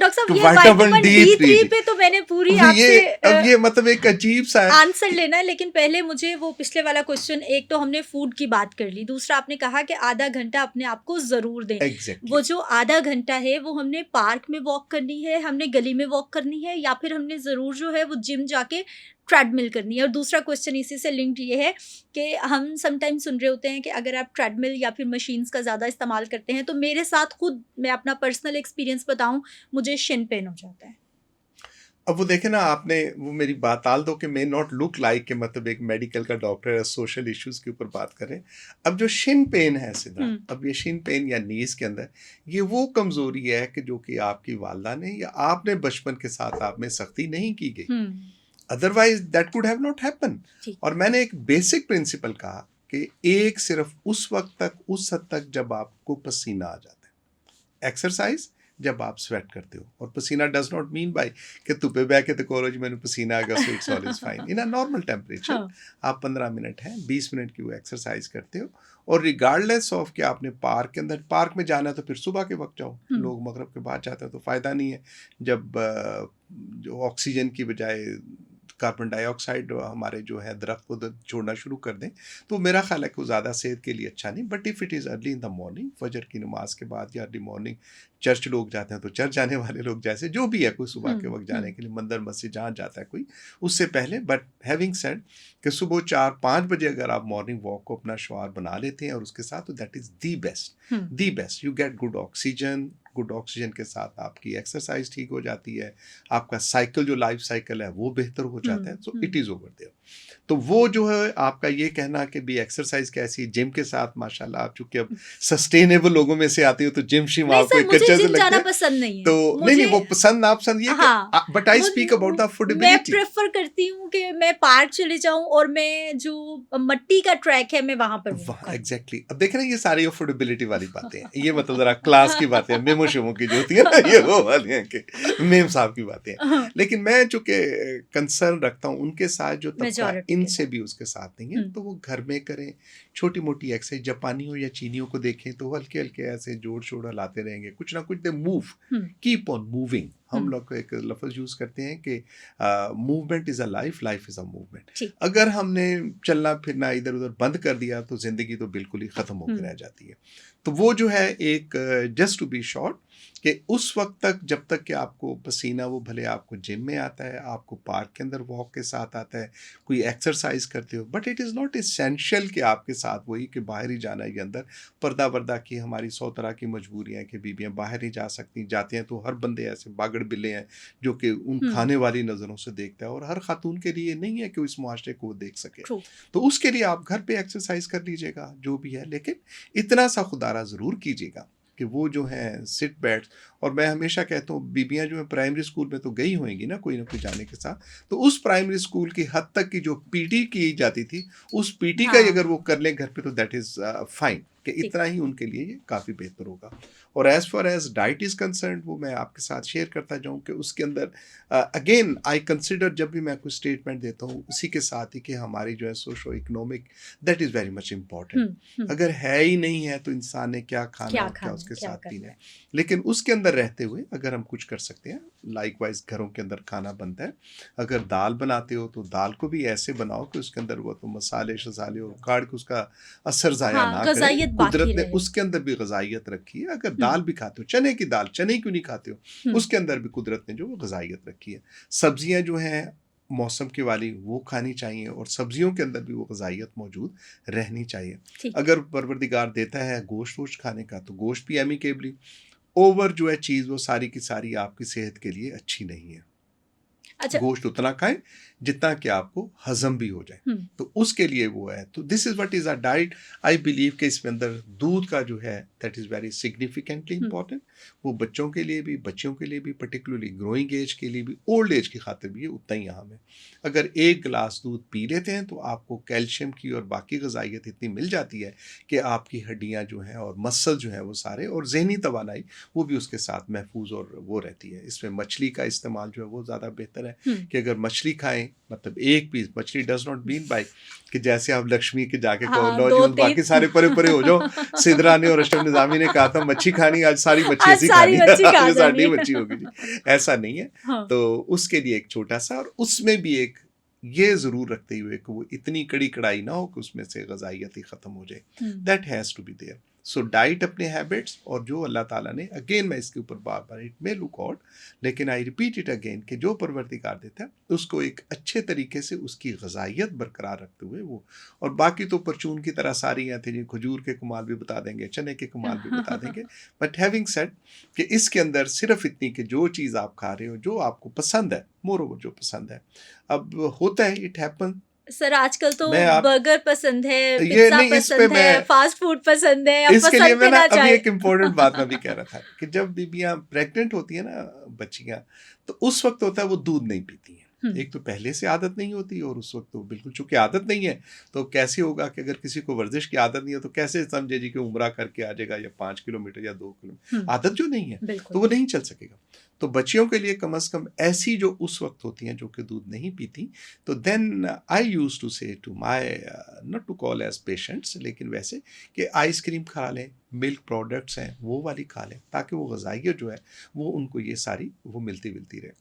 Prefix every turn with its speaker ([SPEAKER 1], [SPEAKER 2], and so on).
[SPEAKER 1] Doctor साहब
[SPEAKER 2] to
[SPEAKER 1] ये
[SPEAKER 2] vitamin
[SPEAKER 1] vitamin
[SPEAKER 2] D3
[SPEAKER 1] D3 पे तो मैंने पूरी
[SPEAKER 2] अब
[SPEAKER 1] आपसे
[SPEAKER 2] अब ये मतलब एक अजीब सा है।
[SPEAKER 1] आंसर लेना है, लेकिन पहले मुझे वो पिछले वाला क्वेश्चन, एक तो हमने फूड की बात कर ली, दूसरा आपने कहा कि आधा घंटा अपने आप को ज़रूर दें।
[SPEAKER 2] एग्जैक्टली
[SPEAKER 1] वो जो आधा घंटा है वो हमने पार्क में वॉक करनी है, हमने गली में वॉक करनी है, या फिर हमने ज़रूर जो है वो जिम जाके ट्रेडमिल करनी है? और दूसरा क्वेश्चन इसी से लिंक्ड ये है कि हम समटाइम सुन रहे होते हैं कि अगर आप ट्रेडमिल या फिर मशीन्स का ज़्यादा इस्तेमाल करते हैं, तो मेरे साथ खुद, मैं अपना पर्सनल एक्सपीरियंस बताऊँ, मुझे शिन पेन हो जाता है।
[SPEAKER 2] अब वो देखे ना आपने वो मेरी बात टाल दो कि मे नॉट लुक लाइक के मतलब एक मेडिकल का डॉक्टर है, सोशल इश्यूज के ऊपर बात करें। अब जो शिन पेन है सिद्रा,
[SPEAKER 1] हुँ,
[SPEAKER 2] अब ये शिन पेन या नीज के अंदर ये वो कमजोरी है कि जो कि आपकी वालदा ने या आपने बचपन के साथ आप में सख्ती नहीं की गई,
[SPEAKER 1] hmm,
[SPEAKER 2] otherwise that could have not happen.
[SPEAKER 1] ठीक।
[SPEAKER 2] और मैंने एक बेसिक प्रिंसिपल कहा कि एक सिर्फ उस वक्त तक, उस हद तक जब आपको पसीना आ जाता है। एक्सरसाइज जब आप स्वेट करते हो, और पसीना डज नॉट मीन बाय कि धुप्पे बैठ के तो कहो जी मैंने पसीना आ गया so it's all is fine. In a normal temperature
[SPEAKER 1] हाँ,
[SPEAKER 2] आप 15 मिनट है, 20 मिनट की वो एक्सरसाइज करते हो। और रिगार्डलेस ऑफ कि आपने पार्क के अंदर, पार्क में जाना है तो फिर सुबह के वक्त जाओ,
[SPEAKER 1] हुँ,
[SPEAKER 2] लोग मगरब के बाद जाते हैं तो फ़ायदा नहीं है। जब जो ऑक्सीजन की बजाय कार्बन डाइऑक्साइड हमारे जो है दरख्त को छोड़ना शुरू कर दें, तो मेरा ख्याल है कि वो ज़्यादा सेहत के लिए अच्छा नहीं। But if it is early in the morning, फजर की नमाज के बाद या अर्ली मॉर्निंग, चर्च लोग जाते हैं तो चर्च जाने वाले लोग जैसे जो भी है, कोई सुबह
[SPEAKER 1] हुँ,
[SPEAKER 2] के वक्त
[SPEAKER 1] हुँ,
[SPEAKER 2] जाने के लिए मंदिर मस्जिद जहाँ जाता है कोई, उससे पहले। बट हैविंग सेड कि सुबह 4-5 बजे अगर आप मॉर्निंग वॉक को अपना शुआर बना लेते हैं और उसके साथ, तो that is the best,
[SPEAKER 1] hmm,
[SPEAKER 2] the best. You get good oxygen, good oxygen के साथ आपकी एक्सरसाइज ठीक हो जाती है, आपका साइकिल जो लाइफ साइकिल है वो बेहतर हो जाता है।
[SPEAKER 1] Hmm,
[SPEAKER 2] so
[SPEAKER 1] hmm.
[SPEAKER 2] It is over there. तो वो जो है आपका ये कहना कि भी एक्सरसाइज कैसी, जिम के साथ माशाल्लाह आप चूंकि अब सस्टेनेबल लोगों में से आती हो तो जिम शिम
[SPEAKER 1] नहीं
[SPEAKER 2] आपको
[SPEAKER 1] सर,
[SPEAKER 2] एक
[SPEAKER 1] मुझे
[SPEAKER 2] अच्छा से
[SPEAKER 1] जिम
[SPEAKER 2] लगता
[SPEAKER 1] जाना
[SPEAKER 2] है।
[SPEAKER 1] पसंद नहीं
[SPEAKER 2] तो
[SPEAKER 1] है।
[SPEAKER 2] नहीं नहीं,
[SPEAKER 1] मुझे
[SPEAKER 2] वो पसंद नापसंद ये
[SPEAKER 1] हाँ,
[SPEAKER 2] कि but I speak about the
[SPEAKER 1] मैं
[SPEAKER 2] अफोर्डेबिलिटी।
[SPEAKER 1] प्रेफ़र करती हूँ कि मैं पार्क चले जाऊँ और मैं जो मट्टी का ट्रैक है, मैं वहाँ पर वॉक
[SPEAKER 2] वाह
[SPEAKER 1] करूँ।
[SPEAKER 2] एग्जैक्टली, अब देखें ना ये सारी अफोर्डेबिलिटी वाली बातें हैं, ये मतलब जरा क्लास की बातें हैं, मेमो शेमो की जो होती है ना, ये वो वाली हैं कि मेम साहब की बातें हैं।
[SPEAKER 1] हाँ,
[SPEAKER 2] लेकिन मैं चूंकि कंसर्न रखता हूँ उनके साथ जो तबका
[SPEAKER 1] मेजॉरिटी के
[SPEAKER 2] इनसे
[SPEAKER 1] साथ।
[SPEAKER 2] भी उसके साथ नहीं है,
[SPEAKER 1] हुँ,
[SPEAKER 2] तो वो घर में करें, छोटी मोटी एक्सरसाइज। जापानियों या चीनियों को देखें तो हल्के हल्के ऐसे जोड़ शोड़ हिलाते रहेंगे, कुछ ना कुछ they move,
[SPEAKER 1] hmm,
[SPEAKER 2] keep on moving. हम
[SPEAKER 1] हुँ,
[SPEAKER 2] लोग एक लफ्ज़ यूज़ करते हैं कि movement is a life, life is a movement.
[SPEAKER 1] ठीक।
[SPEAKER 2] अगर हमने चलना फिरना इधर उधर बंद कर दिया तो ज़िंदगी तो बिल्कुल ही ख़त्म
[SPEAKER 1] हुँ,
[SPEAKER 2] होकर रह जाती है। तो वो जो है एक, जस्ट टू बी शॉर्ट, कि उस वक्त तक जब तक कि आपको पसीना, वो भले आपको जिम में आता है, आपको पार्क के अंदर वॉक के साथ आता है, कोई एक्सरसाइज करते हो, but it is not essential कि आपके साथ वही कि बाहर ही जाना है। अंदर पर्दा वर्दा की हमारी 100 तरह की मजबूरियाँ हैं कि बीबियाँ बाहर नहीं जा सकती, जाते हैं तो हर बंदे ऐसे बागड़ बिल्ले हैं जो कि उन
[SPEAKER 1] हुँ,
[SPEAKER 2] खाने वाली नज़रों से देखता है, और हर खातून के लिए नहीं है कि वो इस मुआशरे को वो देख सके।
[SPEAKER 1] ट्रू।
[SPEAKER 2] तो उसके लिए आप घर पे एक्सरसाइज कर लीजिएगा जो भी है, लेकिन इतना सा खुदारा ज़रूर कीजिएगा कि वो जो है सिट बैठ। और मैं हमेशा कहता हूँ बीबियाँ जो है प्राइमरी स्कूल में तो गई होंगी ना कोई जाने के साथ, तो उस प्राइमरी स्कूल की हद तक की जो पीटी की जाती थी, उस पीटी का ही
[SPEAKER 1] हाँ,
[SPEAKER 2] अगर वो कर लें घर पे तो दैट इज़ फाइन, कि
[SPEAKER 1] ठीक।
[SPEAKER 2] इतना ही उनके लिए ये काफ़ी बेहतर होगा। और as far as diet is concerned, वो मैं आपके साथ शेयर करता जाऊँ कि उसके अंदर अगेन आई कंसिडर, जब भी मैं कोई स्टेटमेंट देता हूँ उसी के साथ ही कि हमारी जो है socio economic, that is very much important.
[SPEAKER 1] Hmm, hmm,
[SPEAKER 2] अगर है ही नहीं है तो इंसान ने क्या खाना है
[SPEAKER 1] क्या
[SPEAKER 2] और क्या
[SPEAKER 1] खाना है,
[SPEAKER 2] उसके
[SPEAKER 1] क्या
[SPEAKER 2] साथ पीना
[SPEAKER 1] करना
[SPEAKER 2] है।
[SPEAKER 1] है?
[SPEAKER 2] लेकिन उसके अंदर रहते हुए अगर हम कुछ कर सकते हैं, लाइक वाइज घरों के अंदर खाना बनता है, अगर दाल बनाते हो तो दाल को भी ऐसे बनाओ कि उसके अंदर वो तो मसाले शसाले और काट के उसका असर ज़ाया
[SPEAKER 1] हाँ,
[SPEAKER 2] ना करें।
[SPEAKER 1] ग़ज़ाइयत
[SPEAKER 2] कुदरत
[SPEAKER 1] बाक़ी
[SPEAKER 2] ने
[SPEAKER 1] रहे।
[SPEAKER 2] उसके अंदर भी गज़ाइयत रखी है। अगर
[SPEAKER 1] हुँ,
[SPEAKER 2] दाल भी खाते हो, चने की दाल, चने क्यों नहीं खाते हो,
[SPEAKER 1] हुँ,
[SPEAKER 2] उसके अंदर भी कुदरत ने जो वो गज़ाइयत रखी है। सब्जियां जो हैं मौसम की वाली वो खानी चाहिए, और सब्जियों के अंदर भी वो गज़ाइयत मौजूद रहनी चाहिए।
[SPEAKER 1] ठीक।
[SPEAKER 2] अगर परवरदिगार देता है गोश्त वोश्त खाने का तो गोश्त भी एमिकेबली। ओवर जो है चीज़ वो सारी की सारी आपकी सेहत के लिए अच्छी नहीं है।
[SPEAKER 1] अच्छा।
[SPEAKER 2] गोश्त उतना खाएं जितना कि आपको हजम भी हो जाए,
[SPEAKER 1] हुँ,
[SPEAKER 2] तो उसके लिए वो है। तो this is what is a diet. I believe कि इसमें अंदर दूध का जो है that is very significantly
[SPEAKER 1] hmm,
[SPEAKER 2] important. वो बच्चों के लिए भी, बच्चियों के लिए भी, पर्टिकुलरली ग्रोइंग एज के लिए भी, ओल्ड एज की खातिर भी ये उतना ही अहम है। अगर एक गिलास दूध पी लेते हैं तो आपको कैल्शियम की और बाकी ग़ज़ाइयत इतनी मिल जाती है कि आपकी हड्डियाँ जो हैं और मसल जो है वो सारे, और ज़हनी तवानाई वो भी उसके साथ महफूज और वो रहती है। इसमें मछली का इस्तेमाल जो है वो ज़्यादा बेहतर है
[SPEAKER 1] हुँ,
[SPEAKER 2] कि अगर मछली खाएं मतलब एक पीस मछली डज नॉट मीन बाय कि जैसे आप लक्ष्मी के जाके कहो
[SPEAKER 1] हाँ,
[SPEAKER 2] लो
[SPEAKER 1] दो
[SPEAKER 2] जी बाकी
[SPEAKER 1] तीन
[SPEAKER 2] सारे परे परे हो जाओ। सिद्धरा ने और अशरफ निज़ामी ने कहा था मच्छी खानी, आज सारी मच्छी
[SPEAKER 1] आज
[SPEAKER 2] ऐसी
[SPEAKER 1] सारी
[SPEAKER 2] खानी
[SPEAKER 1] मच्छी खा
[SPEAKER 2] आज
[SPEAKER 1] जानी
[SPEAKER 2] सारी
[SPEAKER 1] है।
[SPEAKER 2] मच्छी होगी जी, ऐसा नहीं है।
[SPEAKER 1] हाँ।
[SPEAKER 2] तो उसके लिए एक छोटा सा, और उसमें भी एक ये ज़रूर रखते हुए कि वो इतनी कड़ी कड़ाई ना हो कि उसमें से ग़िज़ाइयत ही ख़त्म हो जाए, that has to be there. So diet, अपने हैबिट्स, और जो अल्लाह ताला ने, अगेन मैं इसके ऊपर बार बार, इट मे लुक ऑड लेकिन आई रिपीट इट अगेन, कि जो परवरदिगार देता है उसको एक अच्छे तरीके से उसकी ग़िज़ाइयत बरकरार रखते हुए वो, और बाकी तो परचून की तरह सारी हैं थी, खजूर के कमाल भी बता देंगे, चने के कमाल भी बता देंगे। बट हैविंग सेड कि इसके अंदर सिर्फ इतनी कि जो चीज़ आप खा रहे हो, जो आपको पसंद है, मोर ओवर जो पसंद है। अब होता है, इट हैपन,
[SPEAKER 1] सर आजकल तो
[SPEAKER 2] मैं आप
[SPEAKER 1] बर्गर पसंद है,
[SPEAKER 2] ये
[SPEAKER 1] पिज्जा
[SPEAKER 2] नहीं, इस पे
[SPEAKER 1] पसंद है,
[SPEAKER 2] मैं,
[SPEAKER 1] फास्ट फूड पसंद है, अब
[SPEAKER 2] इसके लिए
[SPEAKER 1] पसंद
[SPEAKER 2] मैं
[SPEAKER 1] पे
[SPEAKER 2] ना
[SPEAKER 1] ना
[SPEAKER 2] अभी
[SPEAKER 1] जाए।
[SPEAKER 2] एक इम्पोर्टेंट बात मैं भी कह रहा था कि जब बीबियां प्रेग्नेंट होती है ना, बच्चियां, तो उस वक्त होता है वो दूध नहीं पीती हैं। एक तो पहले से आदत नहीं होती, और उस वक्त तो बिल्कुल चूंकि आदत नहीं है, तो कैसे होगा कि अगर किसी को वर्जिश की आदत नहीं है तो कैसे समझे जी कि उम्रा करके आ जाएगा, या 5 किलोमीटर या 2 किलोमीटर, आदत जो नहीं है तो वो नहीं चल सकेगा। तो बच्चियों के लिए कम से कम ऐसी जो उस वक्त होती हैं जो कि दूध नहीं पीती, तो then I used to say to my, not to call as patients, लेकिन वैसे कि आइसक्रीम खा लें, मिल्क प्रोडक्ट्स हैं वो वाली खा लें, ताकि वो ग़िज़ाइयत जो है वो उनको ये सारी वो मिलती रहे।